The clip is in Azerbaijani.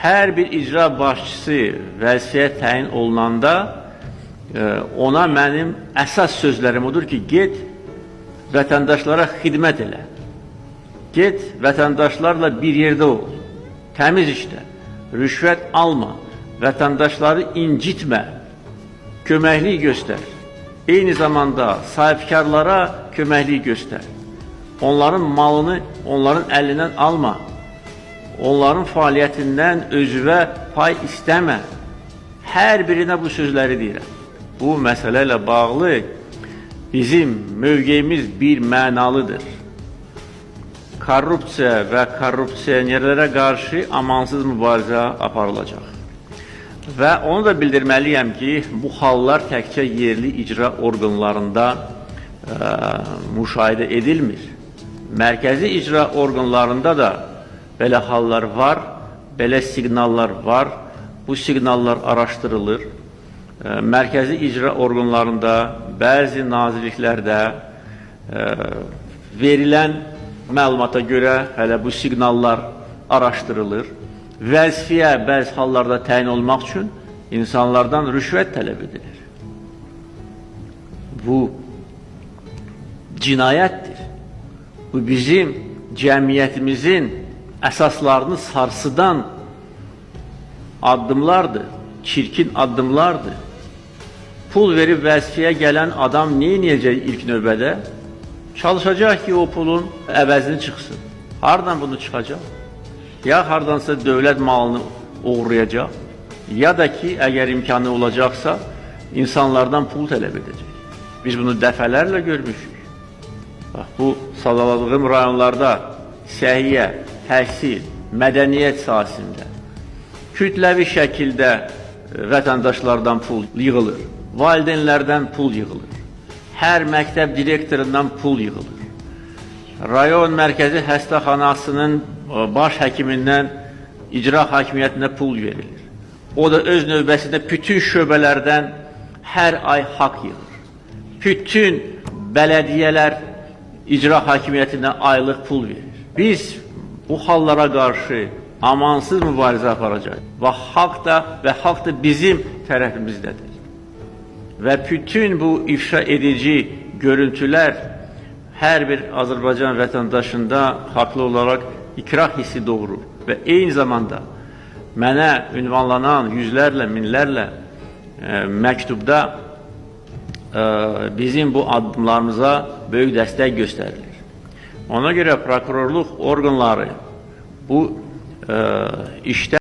Hər bir icra başçısı vəzifəyə təyin olunanda ona mənim əsas sözlərim odur ki, get vətəndaşlara xidmət elə. Get vətəndaşlarla bir yerdə ol. Təmiz işlə, rüşvət alma, vətəndaşları incitmə, köməklik göstər. Eyni zamanda sahibkarlara köməklik göstər. Onların malını onların əlindən alma. Onların fəaliyyətindən özüvə pay istəmə. Hər birinə bu sözləri deyirəm. Bu məsələ ilə bağlı bizim mövqeyimiz bir mənalıdır. Korrupsiya və korrupsiyonerlərə qarşı amansız mübarizə aparılacaq. Və onu da bildirməliyəm ki, bu hallar təkcə yerli icra orqanlarında müşahidə edilmir. Mərkəzi icra orqanlarında da belə hallar var, belə siqnallar var. Bu siqnallar araşdırılır. Mərkəzi icra orqanlarında, bəzi nazirliklərdə verilən məlumata görə hələ bu siqnallar araşdırılır. Vəzifəyə bəzi hallarda təyin olmaq üçün insanlardan rüşvət tələb edilir. Bu cinayətdir. Bu bizim cəmiyyətimizin əsaslarını sarsıdan addımlardır, çirkin addımlardır. Pul verib vəzifəyə gələn adam nə edəcək ilk növbədə? Çalışacaq ki, o pulun əvəzini çıxsın. Hardan bunu çıxacaq? Ya hardansa dövlət malını uğurlayacaq, ya da ki, əgər imkanı olacaqsa, insanlardan pul tələb edəcək. Biz bunu dəfələrlə görmüşük. Bax, bu sadaladığım rayonlarda səhiyyə, təhsil, mədəniyyət sahəsində kütləvi şəkildə vətəndaşlardan pul yığılır, valideynlərdən pul yığılır, hər məktəb direktorundan pul yığılır. Rayon mərkəzi xəstəxanasının baş həkimindən icra hakimiyyətinə pul verilir. O da öz növbəsində bütün şöbələrdən hər ay haqq yığır. Bütün bələdiyyələr icra hakimiyyətinə aylıq pul verir. Biz bu hallara qarşı amansız mübarizə aparacaq və haqq da bizim tərəfimizdədir. Və bütün bu ifşa edici görüntülər hər bir Azərbaycan vətəndaşında haqlı olaraq ikrah hissi doğurur və eyni zamanda mənə ünvanlanan yüzlərlə, minlərlə məktubda bizim bu addımlarımıza böyük dəstək göstərilir. Ona görə prokurorluq orqanları bu işdə